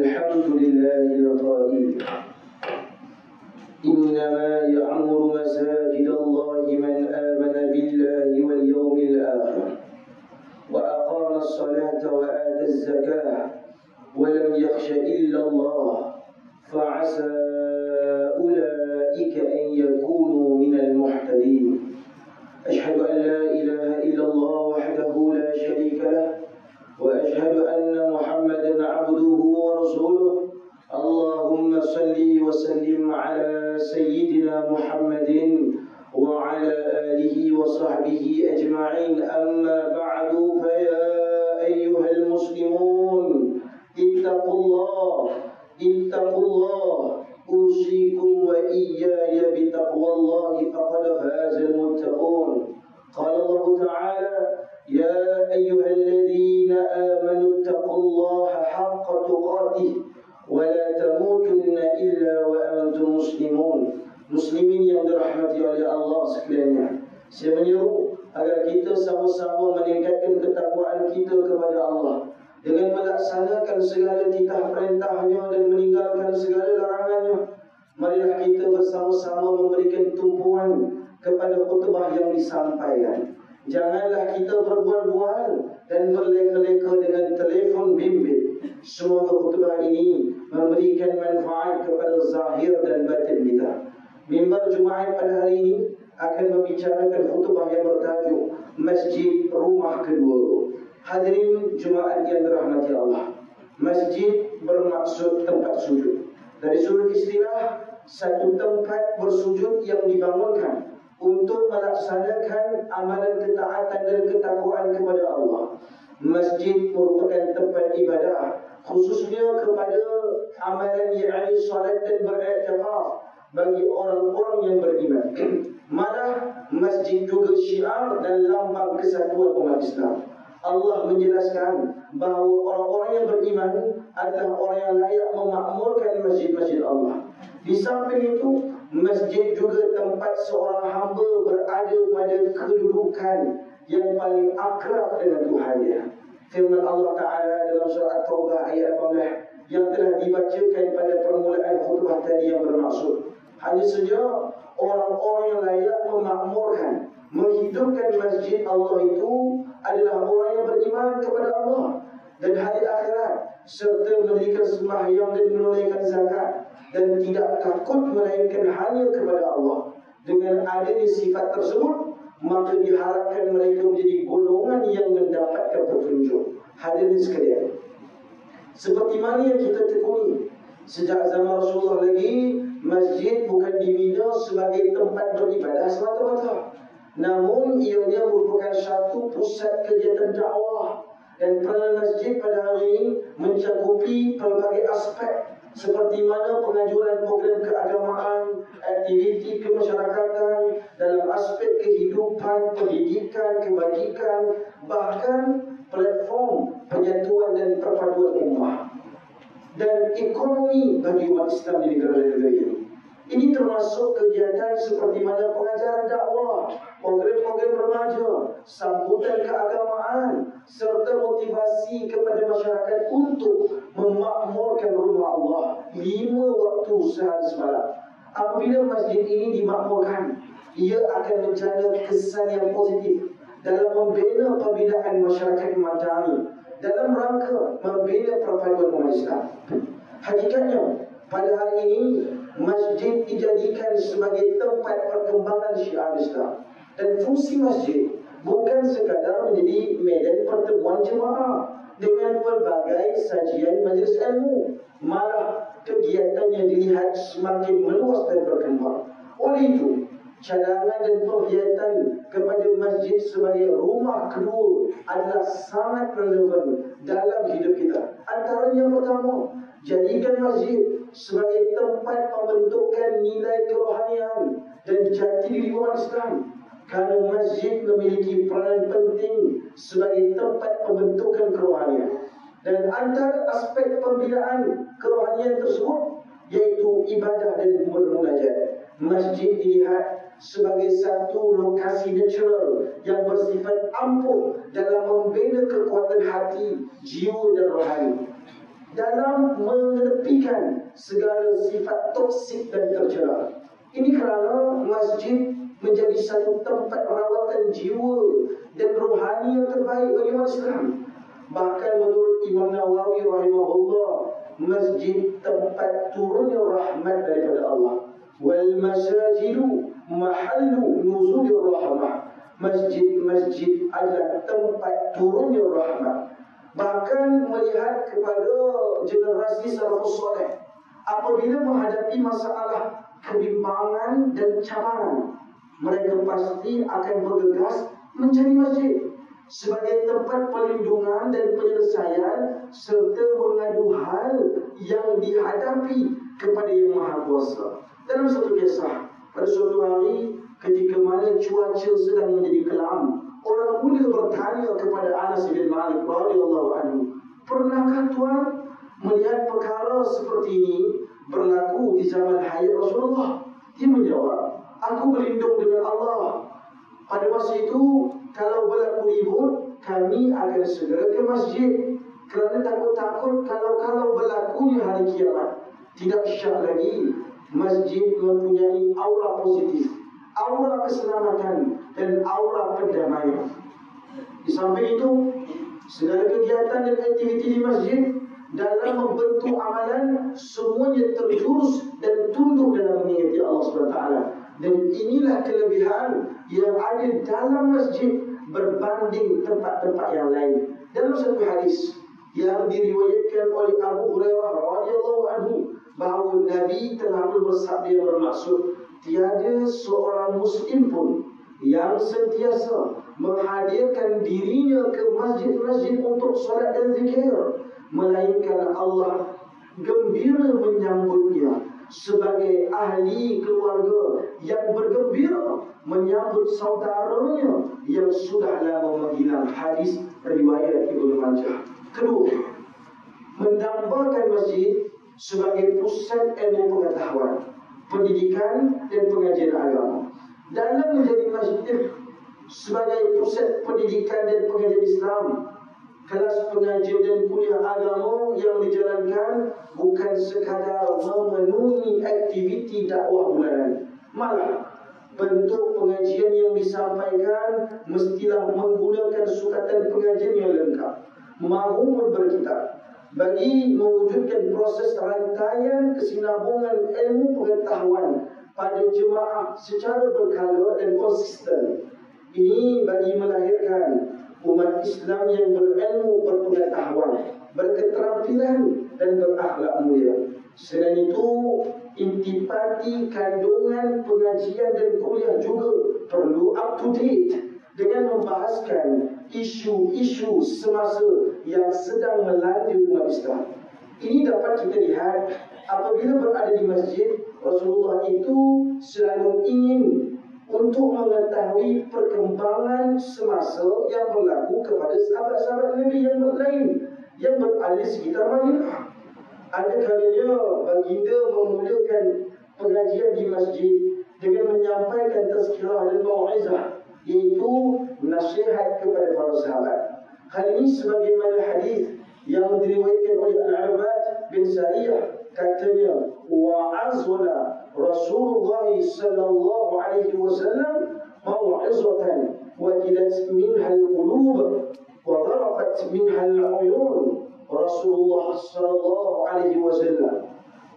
الحمد لله القائل إنما يعمر مساجد الله من آمن بالله واليوم الآخر وأقام الصلاة وآتى الزكاة ولم يخش إلا الله فعسى أولئك أن يكونوا من المهتدين. أشهد أن لا إله إلا الله وحده لا شريك له وأشهد أن محمدا عبده ورسوله. اللهم صل وسلم على سيدنا محمد وعلى آله وصحبه أجمعين. أما بعد فيا أيها المسلمون اتقوا الله أوصيكم وإياي بتقوى الله فقد فاز المتقون. قال الله تعالى يا أيها الذين آمنوا اتقوا الله حق تقاته ولا تموتن إلا وأنتم مسلمون. Muslimin yang dirahmati oleh Allah sekalian, saya menyeru agar kita sama-sama meningkatkan ketakwaan kita kepada Allah dengan melaksanakan segala titah perintahnya dan meninggalkan segala larangannya. Marilah kita bersama-sama memberikan tumpuan kepada khutbah yang disampaikan. Janganlah kita berbual-bual dan berleka-leka dengan telefon bimbit. Semoga khutbah ini memberikan manfaat kepada zahir dan batin kita. Mimbar Jumaat pada hari ini akan membicarakan khutbah yang bertajuk Masjid Rumah Kedua. Hadirin Jumaat yang dirahmati Allah, masjid bermaksud tempat sujud. Dari sudut istilah, satu tempat bersujud yang dibangunkan untuk melaksanakan amalan ketaatan dan ketakwaan kepada Allah. Masjid merupakan tempat ibadah, khususnya kepada amalan yakni salat dan beriktikaf bagi orang-orang yang beriman. Malah masjid juga syiar dan lambang kesatuan umat Islam. Allah menjelaskan bahawa orang-orang yang beriman adalah orang yang layak memakmurkan masjid-masjid Allah. Di samping itu, masjid juga tempat seorang hamba berada pada kedudukan yang paling akrab dengan Tuhannya. Firman Allah Ta'ala dalam surah At-Taubah ayat 18 yang telah dibacakan pada permulaan khutbah tadi yang bermaksud hanya saja orang-orang yang layak memakmurkan, menghidupkan masjid Allah itu adalah orang yang beriman kepada Allah dan hari akhirat, serta mendirikan sembahyang dan menunaikan zakat dan tidak takut melainkan hanya kepada Allah. Dengan adanya sifat tersebut, maka diharapkan mereka menjadi golongan yang mendapatkan petunjuk. Hadirin sekalian, seperti mana yang kita tekuni, sejak zaman Rasulullah lagi, masjid bukan dibina sebagai tempat beribadah semata-mata, namun ianya merupakan satu pusat kegiatan dakwah. Dan peranan masjid pada hari ini mencakupi pelbagai aspek, seperti mana pengajuran program keagamaan, aktiviti kemasyarakatan, dalam aspek kehidupan, pendidikan, kebajikan, bahkan platform penyatuan dan perpaduan ummah dan ekonomi bagi umat Islam di negara-negara ini. Ini termasuk kegiatan seperti mana pengajaran dakwah, program-program remaja, sambutan keagamaan, serta motivasi kepada masyarakat untuk memakmurkan rumah Allah 5 waktu sehari semalam. Apabila masjid ini dimakmurkan, ia akan menjana kesan yang positif dalam membina pembinaan masyarakat madani dalam rangka membina perpaduan umat Islam. Hakikatnya, pada hari ini masjid dijadikan sebagai tempat perkembangan syiar Islam, dan fungsi masjid bukan sekadar menjadi medan pertemuan jemaah dengan pelbagai sajian majlis ilmu, malah kegiatannya dilihat semakin meluas dan berkembang. Oleh itu, cadangan dan penghiatan kepada masjid sebagai rumah kedua adalah sangat relevan dalam hidup kita. Antaranya yang pertama, jadikan masjid sebagai tempat pembentukan nilai kerohanian dan jati diri umat Islam, kerana masjid memiliki peranan penting sebagai tempat pembentukan kerohanian. Dan antara aspek pembinaan kerohanian tersebut yaitu ibadah dan bermunajat. Masjid dilihat sebagai satu lokasi natural yang bersifat ampuh dalam membina kekuatan hati, jiwa dan rohani. dalam mengetepikan segala sifat toksik dan tercela. Ini kerana masjid menjadi satu tempat rawatan jiwa dan rohani yang terbaik bagi umat Islam. Bahkan menurut Imam Nawawi rahimahullah, masjid tempat turunnya rahmat daripada Allah. Wal masajidu mahallu nuzulir rahmah. Masjid-masjid adalah tempat turunnya rahmat. Bahkan melihat kepada generasi salafus soleh, apabila menghadapi masalah kebimbangan dan cabaran, mereka pasti akan bergegas mencari masjid sebagai tempat perlindungan dan penyelesaian serta mengadu hal yang dihadapi kepada Yang Maha Kuasa. Dalam satu kisah, pada suatu hari ketika mana cuaca sedang menjadi kelam, orang muda bertanya kepada Anas bin Malik radhiyallahu anhu, "Pernahkah tuan melihat perkara seperti ini berlaku di zaman hayat Rasulullah?" Dia menjawab, "Aku berlindung dengan Allah. Pada masa itu, kalau berlaku ribut, kami akan segera ke masjid kerana takut-takut kalau berlakunya hari kiamat. Tidak syak lagi, masjid mempunyai aura positif, aura keselamatan dan aura pendamaian. Di samping itu, segala kegiatan dan aktiviti di masjid dalam membentuk amalan semuanya terjurus dan tunduk dalam mengingati Allah SWT. Dan inilah kelebihan yang ada dalam masjid berbanding tempat-tempat yang lain." Dalam satu hadis yang diriwayatkan oleh Abu Hurairah radhiyallahu anhu, bahawa Nabi telah bersabda yang bermaksud, tiada seorang Muslim pun yang sentiasa menghadirkan dirinya ke masjid-masjid untuk solat dan zikir, melainkan Allah gembira menyambutnya sebagai ahli keluarga yang bergembira menyambut saudaranya yang sudah lama menghilang. Hadis riwayat Ibnu Majah. Kedua, mendambakan masjid sebagai pusat ilmu pengetahuan, pendidikan dan pengajian agama. Dalam menjadi masjid sebagai pusat pendidikan dan pengajian Islam, kelas pengajian dan kuliah agama yang dijalankan bukan sekadar memenuhi aktiviti dakwah bulanan. Malah, bentuk pengajian yang disampaikan mestilah menggunakan sukatan pengajian yang lengkap, maupun berkitab, bagi mewujudkan proses rantaian kesinambungan ilmu pengetahuan pada jemaah secara berkala dan konsisten. Ini bagi melahirkan umat Islam yang berilmu, berpengetahuan, berketerampilan dan berakhlak mulia. Selain itu, intipati kandungan pengajian dan kuliah juga perlu up to date dengan membahaskan isu-isu semasa yang sedang melanda umat Islam. Ini dapat kita lihat apabila berada di masjid, Rasulullah itu selalu ingin untuk mengetahui perkembangan semasa yang berlaku kepada sahabat-sahabat Nabi yang lain yang berada di sekitar Madinah. Ada kalanya baginda memulakan pengajian di masjid dengan menyampaikan tazkirah dan mau'izah, iaitu nasihat kepada para sahabat. Hal ini sebagaimana hadis yang diriwayatkan oleh Al-Arbad bin Sariyah, katanya, "Wa'azwana Rasulullah sallallahu alaihi wasallam mau'izatan wajilat minha al-qulub wa dharafat minha al-uyun." Rasulullah sallallahu alaihi wasallam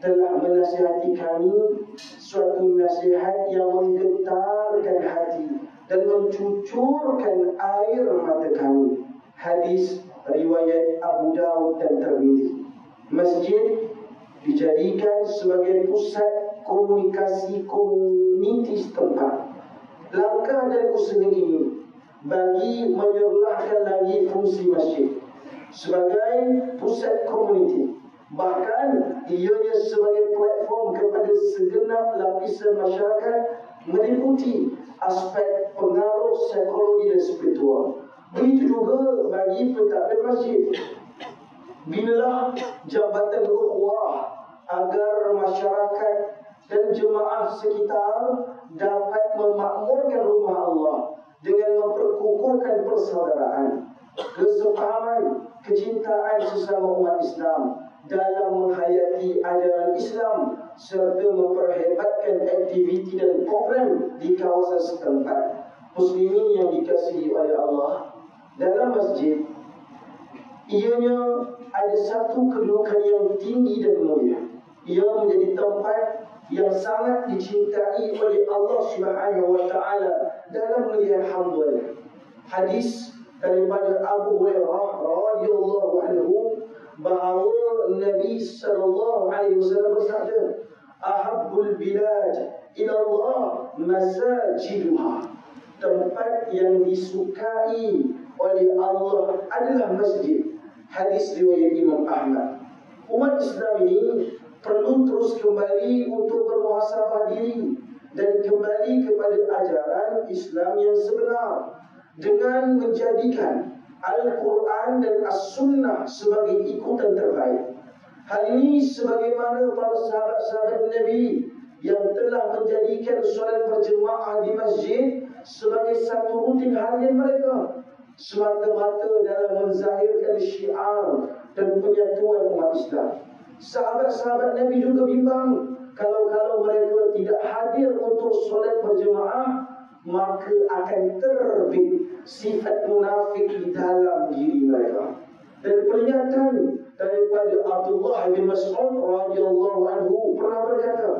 telah menasihati kami suatu nasihat yang menggetarkan hati dan mencucurkan air mata kami. Hadis riwayat Abu Daud dan Tirmizi. Masjid dijadikan sebagai pusat komunikasi komuniti setempat. Langkah dan usaha ini bagi menyerlahkan lagi fungsi masjid sebagai pusat komuniti, bahkan ianya sebagai platform kepada segenap lapisan masyarakat, meliputi aspek pengaruh psikologi dan spiritual. Begitu juga bagi pentadbir masjid. Binalah jabatan ukhuwah agar masyarakat dan jemaah sekitar dapat memakmurkan rumah Allah dengan memperkukuhkan persaudaraan, kesepahaman, kecintaan sesama umat Islam dalam menghayati ajaran Islam serta memperhebatkan aktiviti dan program di kawasan setempat. Muslimin yang dikasihi oleh Allah, dalam masjid ianya ada satu kedudukan yang tinggi dan mulia. Ia menjadi tempat yang sangat dicintai oleh Allah Subhanahu wa taala dalam melihat hamba-Nya. Hadis daripada Abu Hurairah radhiyallahu anhu bahawa Nabi sallallahu alaihi wasallam bersabda, "Ahabbul bilad ila Allah masajiduha." Tempat yang disukai oleh Allah adalah masjid. Hadis riwayat Imam Ahmad. Umat Islam ini perlu terus kembali untuk bermuhasabah diri dan kembali kepada ajaran Islam yang sebenar dengan menjadikan Al-Quran dan As-Sunnah sebagai ikutan terbaik. Hal ini sebagaimana para sahabat-sahabat Nabi yang telah menjadikan solat berjemaah di masjid sebagai satu rutin harian mereka, semata-mata dalam menzahirkan syiar dan penyatuan umat Islam. Sahabat-sahabat Nabi juga bimbang kalau mereka tidak hadir untuk solat berjemaah, maka akan terbit sifat munafik di dalam diri mereka. Dan peringatan daripada Abdullah bin Mas'ud radhiyallahu anhu pernah berkata,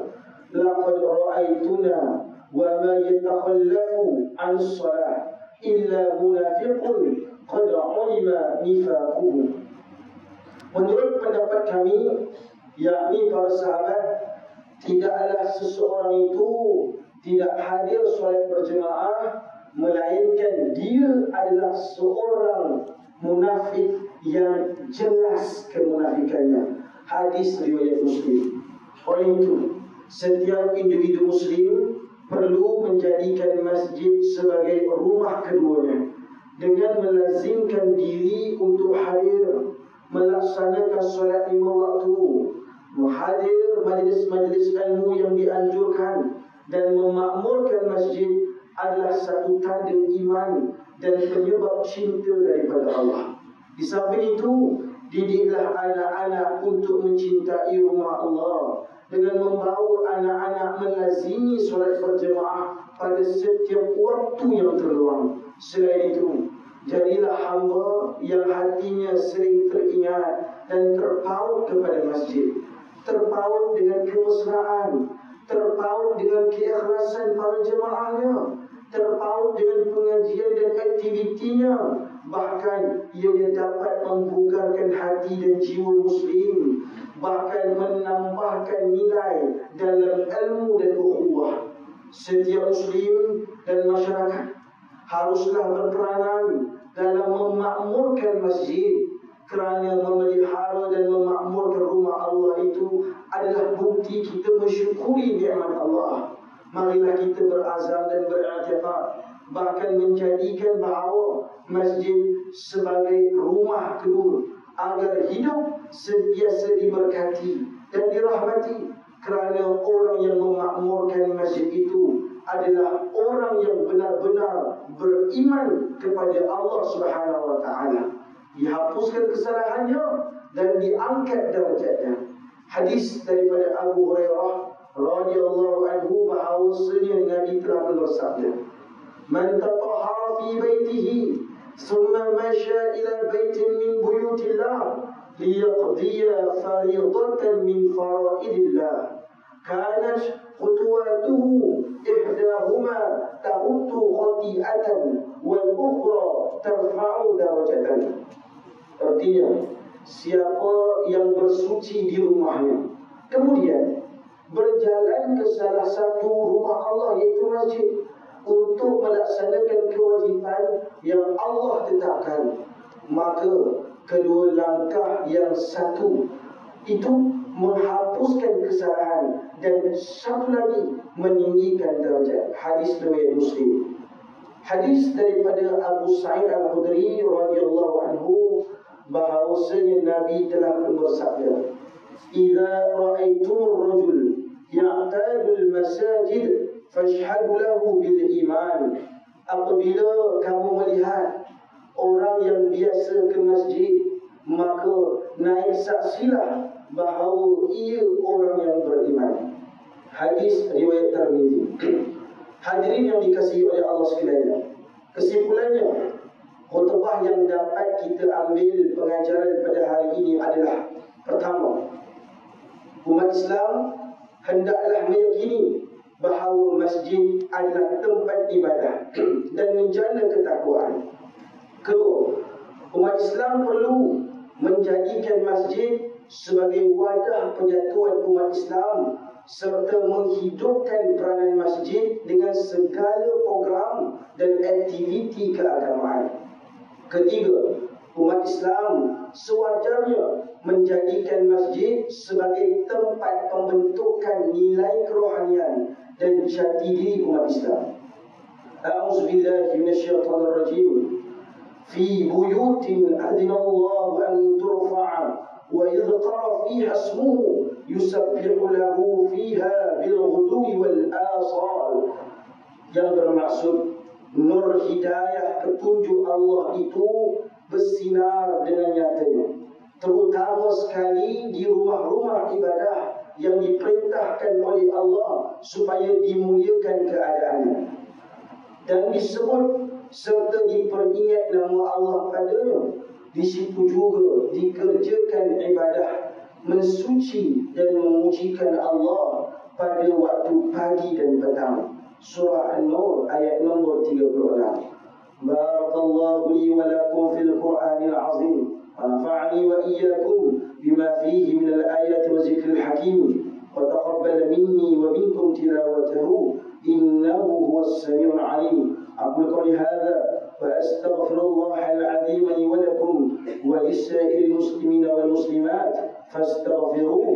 "Laqad ra'aytuna wa ma yatakhallafu 'an as-salah illa munafiqun qad 'ulima nifaquhu." Menurut pendapat kami, yakni para sahabat, tidaklah seseorang itu tidak hadir solat berjemaah melainkan dia adalah seorang munafik yang jelas kemunafikannya. Hadis riwayat Muslim. Oleh itu, setiap individu Muslim perlu menjadikan masjid sebagai rumah keduanya dengan melazimkan diri untuk hadir, melaksanakan solat 5 waktu, menghadir majlis-majlis ilmu yang dianjurkan, dan memakmurkan masjid adalah satu tanda iman dan penyebab cinta daripada Allah. Di samping itu, didiklah anak-anak untuk mencintai rumah Allah dengan membawa anak-anak melazimi solat berjemaah pada setiap waktu yang terluang. Selain itu, jadilah hamba yang hatinya sering teringat dan terpaut kepada masjid, terpaut dengan kemesraan, terpaut dengan keikhlasan para jemaahnya, terpaut dengan pengajian dan aktivitinya. Bahkan ia dapat membugarkan hati dan jiwa Muslim, bahkan menambahkan nilai dalam ilmu dan ukhuwah. Setiap Muslim dan masyarakat haruslah berperanan dalam memakmurkan masjid, kerana memelihara dan memakmurkan rumah Allah itu adalah bukti kita mensyukuri nikmat Allah. Marilah kita berazam dan beriktikad, bahkan menjadikan bahawa masjid sebagai rumah kedua, agar hidup sentiasa diberkati dan dirahmati. Kerana orang yang memakmurkan masjid itu adalah orang yang benar-benar beriman kepada Allah Subhanahu wa taala. Dihapuskan kesalahannya dan diangkat darjatnya. Hadis daripada Abu Hurairah radhiyallahu anhu bahawasanya Nabi telah bersabda, "Man tatahhara fi baitihi thumma masya ila baitin min buyutillah liyaqdiya fariidatan min faraidillah, kanat khutuwatuhu ihdahuma tahuttu khati'atan wal ukhra tarfa'u darajatan." Artinya, siapa yang bersuci di rumahnya kemudian berjalan ke salah satu rumah Allah, iaitu masjid, untuk melaksanakan kewajipan yang Allah tetapkan, maka kedua langkah yang satu itu menghapuskan kesalahan dan satu lagi meninggikan darjat. Hadis riwayat Muslim. Hadis daripada Abu Sa'id Al-Khudri radhiyallahu anhu bahawasanya Nabi telah bersabda, "Idza ra'aitumur rajul ya'tadul masajid fashhadu lahu bil iman." Apabila kamu melihat orang yang biasa ke masjid, maka naik saksilah bahawa ia orang yang beriman. Hadis riwayat Tirmizi. Hadirin yang dikasihi oleh Allah sekalian, kesimpulannya, khutbah yang dapat kita ambil pengajaran pada hari ini adalah: pertama, umat Islam hendaklah meyakini bahawa masjid adalah tempat ibadah dan menjana ketakwaan. Kedua, umat Islam perlu menjadikan masjid sebagai wadah penyatuan umat Islam serta menghidupkan peranan masjid dengan segala program dan aktiviti keagamaan. Ketiga, umat Islam sewajarnya menjadikan masjid sebagai tempat pembentukan nilai kerohanian dan jati diri umat Islam. A'udzubillahi minasyaitonir rajim. Fi buyutin adzinallahu an turfa'a wa yudhkara fiha ismuhu yusabbihu lahu fiha bilghudwi wal asal. Yang bermaksud, nur hidayah petunjuk Allah itu bersinar dengan nyatanya, terutama sekali di rumah-rumah ibadah yang diperintahkan oleh Allah supaya dimuliakan keadaannya, dan disebut serta diperingat nama Allah padanya. Di situ juga dikerjakan ibadah mensuci dan memujikan Allah pada waktu pagi dan petang. Surah An-Nur ayat nombor 36. Barakallahu li wa lakum fil Qur'anil azim. ونفعني وإياكم بما فيه من الآيات والذكر الحكيم وتقبل مني ومنكم تلاوته إنه هو السميع العليم. أقول قولي هذا وأستغفر الله العظيم لي ولكم ولسائر المسلمين والمسلمات فاستغفروه